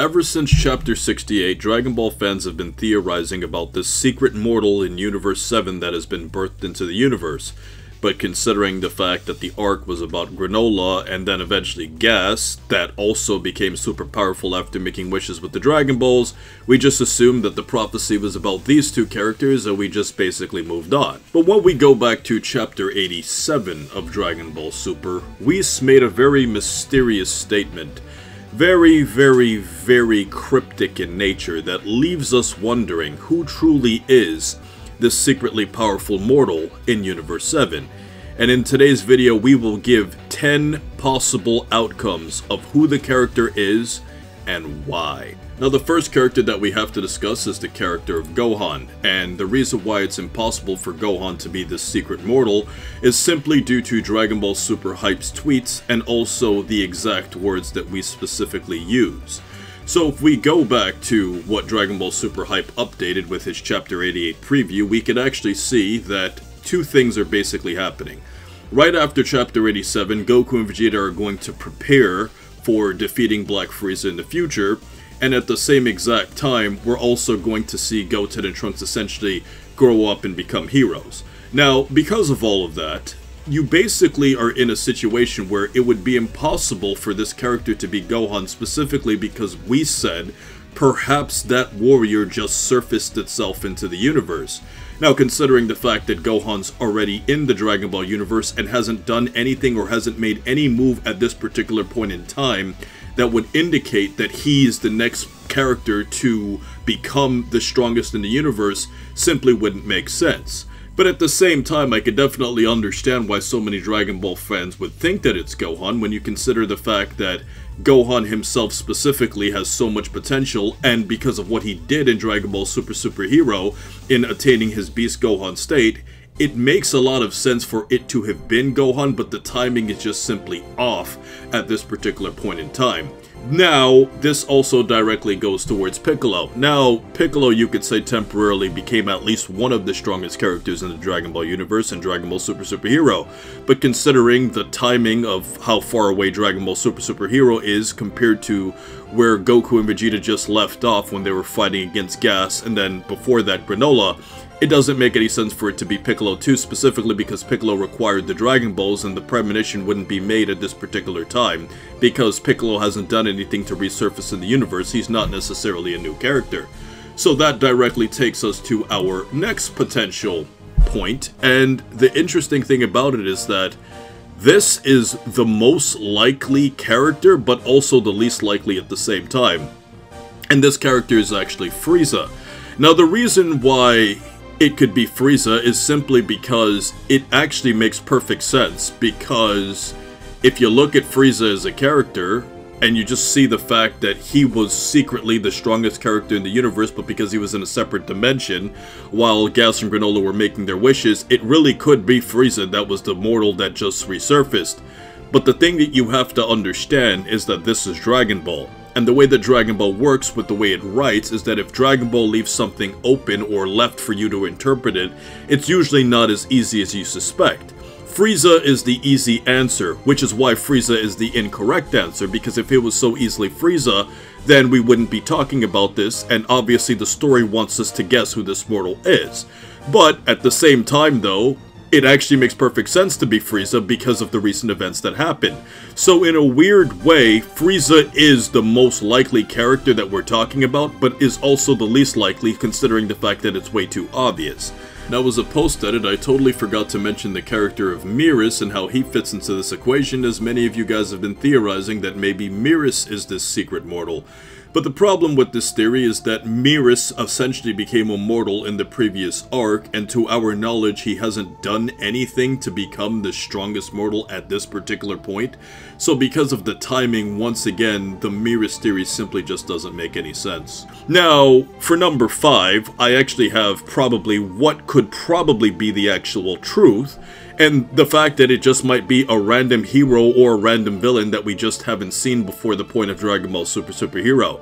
Ever since Chapter 68, Dragon Ball fans have been theorizing about this secret mortal in Universe 7 that has been birthed into the universe. But considering the fact that the arc was about granola and then eventually gas, that also became super powerful after making wishes with the Dragon Balls, we just assumed that the prophecy was about these two characters and we just basically moved on. But when we go back to Chapter 87 of Dragon Ball Super, Whis made a very mysterious statement. Very cryptic in nature that leaves us wondering who truly is this secretly powerful mortal in Universe 7. And in today's video we will give 10 possible outcomes of who the character is and why. Now the first character that we have to discuss is the character of Gohan, and the reason why it's impossible for Gohan to be this secret mortal is simply due to Dragon Ball Super Hype's tweets and also the exact words that we specifically use. So if we go back to what Dragon Ball Super Hype updated with his Chapter 88 preview, we can actually see that two things are basically happening. Right after Chapter 87, Goku and Vegeta are going to prepare for defeating Black Frieza in the future, and at the same exact time, we're also going to see Goten and Trunks essentially grow up and become heroes. Now, because of all of that, you basically are in a situation where it would be impossible for this character to be Gohan, specifically because we said perhaps that warrior just surfaced itself into the universe. Now, considering the fact that Gohan's already in the Dragon Ball universe and hasn't done anything or hasn't made any move at this particular point in time, that would indicate that he is the next character to become the strongest in the universe simply wouldn't make sense. But at the same time, I could definitely understand why so many Dragon Ball fans would think that it's Gohan when you consider the fact that Gohan himself specifically has so much potential, and because of what he did in Dragon Ball Super Hero in attaining his Beast Gohan state, it makes a lot of sense for it to have been Gohan, but the timing is just simply off at this particular point in time. Now, this also directly goes towards Piccolo. Now, Piccolo, you could say, temporarily became at least one of the strongest characters in the Dragon Ball universe in Dragon Ball Super Hero. But considering the timing of how far away Dragon Ball Super Hero is compared to where Goku and Vegeta just left off when they were fighting against Gas, and then before that Granola, it doesn't make any sense for it to be Piccolo 2, specifically because Piccolo required the Dragon Balls and the premonition wouldn't be made at this particular time. Because Piccolo hasn't done anything to resurface in the universe, he's not necessarily a new character. So that directly takes us to our next potential point, and the interesting thing about it is that this is the most likely character, but also the least likely at the same time. And this character is actually Frieza. Now the reason why it could be Frieza is simply because it actually makes perfect sense, because if you look at Frieza as a character, and you just see the fact that he was secretly the strongest character in the universe, but because he was in a separate dimension, while Gas and Granola were making their wishes, it really could be Frieza that was the mortal that just resurfaced. But the thing that you have to understand is that this is Dragon Ball. And the way that Dragon Ball works with the way it writes is that if Dragon Ball leaves something open or left for you to interpret it, it's usually not as easy as you suspect. Frieza is the easy answer, which is why Frieza is the incorrect answer, because if it was so easily Frieza, then we wouldn't be talking about this, and obviously the story wants us to guess who this mortal is. But at the same time though, it actually makes perfect sense to be Frieza because of the recent events that happened. So in a weird way, Frieza is the most likely character that we're talking about, but is also the least likely considering the fact that it's way too obvious. Now, as a post-edit, I totally forgot to mention the character of Meerus and how he fits into this equation, as many of you guys have been theorizing that maybe Meerus is this secret mortal. But the problem with this theory is that Meerus essentially became immortal in the previous arc, and to our knowledge he hasn't done anything to become the strongest mortal at this particular point. So because of the timing, once again, the Meerus theory simply just doesn't make any sense. Now, for number 5, I actually have probably what could probably be the actual truth, and the fact that it just might be a random hero or a random villain that we just haven't seen before the point of Dragon Ball Super Hero.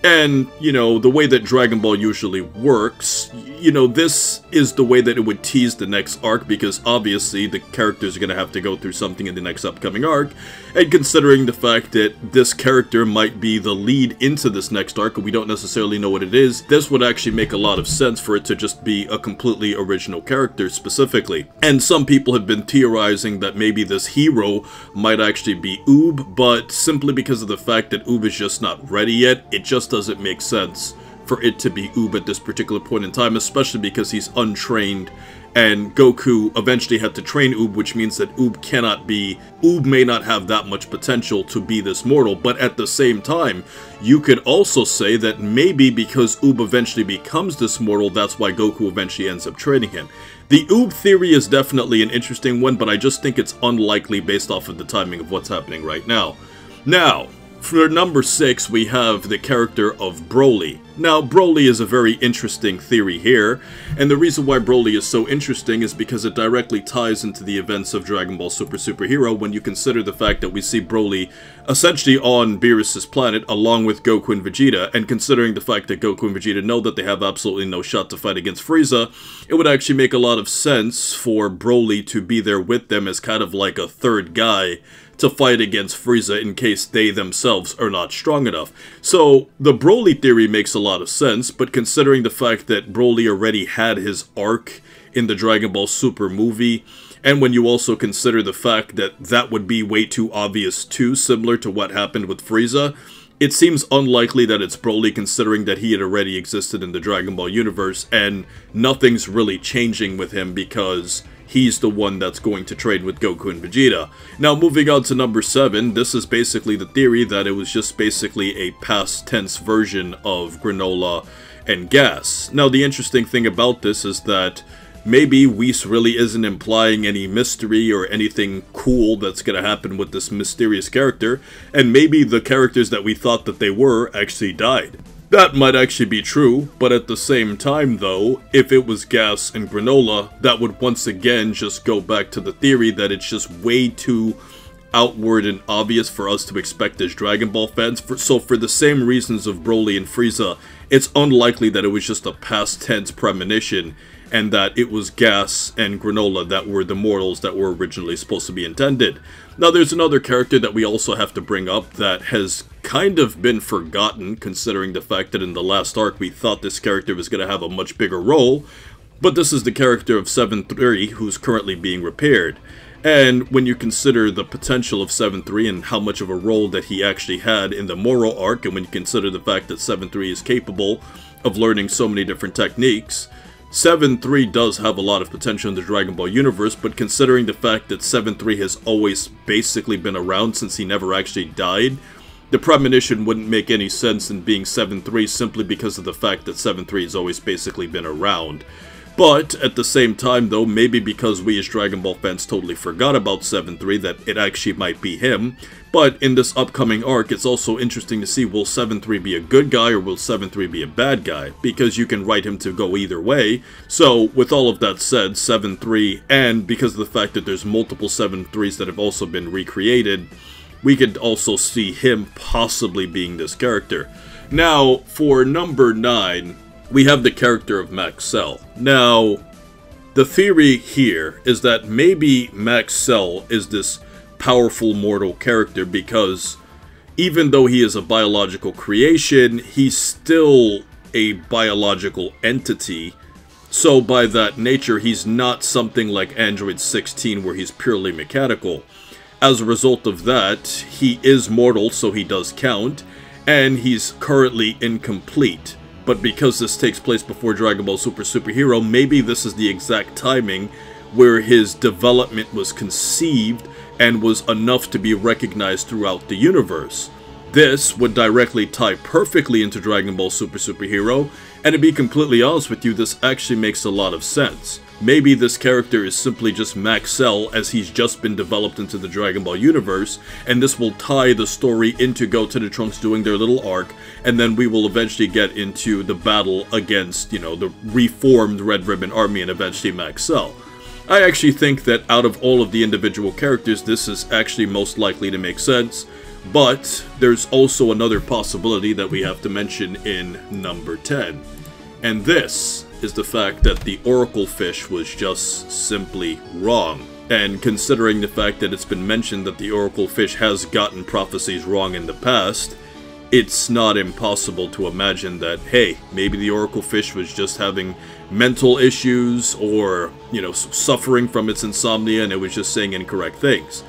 And, you know, the way that Dragon Ball usually works, you know, this is the way that it would tease the next arc, because obviously the characters are going to have to go through something in the next upcoming arc, and considering the fact that this character might be the lead into this next arc, and we don't necessarily know what it is, this would actually make a lot of sense for it to just be a completely original character specifically. And some people have been theorizing that maybe this hero might actually be Oob, but simply because of the fact that Oob is just not ready yet, it just doesn't make sense for it to be Oob at this particular point in time, especially because he's untrained, and Goku eventually had to train Oob, which means that Oob may not have that much potential to be this mortal. But at the same time, you could also say that maybe because Oob eventually becomes this mortal, that's why Goku eventually ends up training him. The Oob theory is definitely an interesting one, but I just think it's unlikely based off of the timing of what's happening right now. Now, for number 6, we have the character of Broly. Now, Broly is a very interesting theory here, and the reason why Broly is so interesting is because it directly ties into the events of Dragon Ball Super Hero when you consider the fact that we see Broly essentially on Beerus' planet along with Goku and Vegeta, and considering the fact that Goku and Vegeta know that they have absolutely no shot to fight against Frieza, it would actually make a lot of sense for Broly to be there with them as kind of like a third guy to fight against Frieza in case they themselves are not strong enough. So, the Broly theory makes a lot of sense, but considering the fact that Broly already had his arc in the Dragon Ball Super movie, and when you also consider the fact that that would be way too obvious too, similar to what happened with Frieza, it seems unlikely that it's Broly, considering that he had already existed in the Dragon Ball universe, and nothing's really changing with him because he's the one that's going to train with Goku and Vegeta. Now, moving on to number 7, this is basically the theory that it was just basically a past tense version of Granola and Gas. Now, the interesting thing about this is that maybe Whis really isn't implying any mystery or anything cool that's going to happen with this mysterious character, and maybe the characters that we thought that they were actually died. That might actually be true, but at the same time though, if it was Gas and Granola, that would once again just go back to the theory that it's just way too outward and obvious for us to expect as Dragon Ball fans. So for the same reasons of Broly and Frieza, it's unlikely that it was just a past tense premonition, and that it was Gas and Granola that were the mortals that were originally supposed to be intended. Now, there's another character that we also have to bring up that has kind of been forgotten, considering the fact that in the last arc we thought this character was going to have a much bigger role, but this is the character of 7-3, who's currently being repaired. And when you consider the potential of 7-3 and how much of a role that he actually had in the Moro arc, and when you consider the fact that 7-3 is capable of learning so many different techniques, 7-3 does have a lot of potential in the Dragon Ball universe, but considering the fact that 7-3 has always basically been around since he never actually died, the premonition wouldn't make any sense in being 7-3 simply because of the fact that 7-3 has always basically been around. But at the same time though, maybe because we as Dragon Ball fans totally forgot about 7-3 that it actually might be him. But in this upcoming arc, it's also interesting to see, will 7-3 be a good guy or will 7-3 be a bad guy? Because you can write him to go either way. So with all of that said, 7-3, and because of the fact that there's multiple 7-3s that have also been recreated, we could also see him possibly being this character. Now, for number 9, we have the character of Max Cell. Now, the theory here is that maybe Max Cell is this powerful mortal character because even though he is a biological creation, he's still a biological entity. So by that nature, he's not something like Android 16 where he's purely mechanical. As a result of that, he is mortal, so he does count, and he's currently incomplete. But because this takes place before Dragon Ball Super Hero, maybe this is the exact timing where his development was conceived and was enough to be recognized throughout the universe. This would directly tie perfectly into Dragon Ball Super Hero, and to be completely honest with you, this actually makes a lot of sense. Maybe this character is simply just Max Cell as he's just been developed into the Dragon Ball universe, and this will tie the story into Goten and Trunks doing their little arc, and then we will eventually get into the battle against, you know, the reformed Red Ribbon Army and eventually Max Cell. I actually think that out of all of the individual characters, this is actually most likely to make sense. But there's also another possibility that we have to mention in number 10. And this is the fact that the Oracle Fish was just simply wrong. And considering the fact that it's been mentioned that the Oracle Fish has gotten prophecies wrong in the past, it's not impossible to imagine that, hey, maybe the Oracle Fish was just having mental issues or, suffering from its insomnia and it was just saying incorrect things.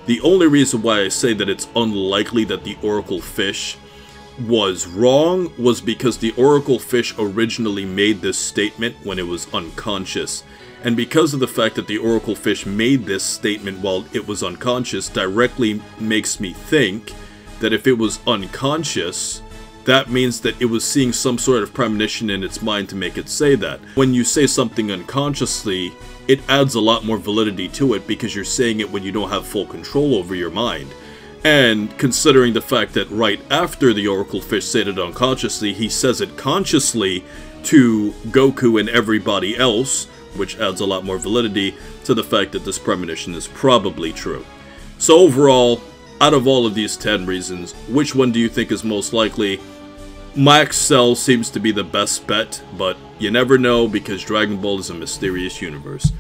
The only reason why I say that it's unlikely that the Oracle Fish was wrong was because the Oracle Fish originally made this statement when it was unconscious. And because of the fact that the Oracle Fish made this statement while it was unconscious directly makes me think that if it was unconscious, that means that it was seeing some sort of premonition in its mind to make it say that. When you say something unconsciously, it adds a lot more validity to it because you're saying it when you don't have full control over your mind. And considering the fact that right after the Oracle Fish said it unconsciously, he says it consciously to Goku and everybody else, which adds a lot more validity to the fact that this premonition is probably true. So overall, out of all of these 10 reasons, which one do you think is most likely? Max Cell seems to be the best bet, but you never know because Dragon Ball is a mysterious universe.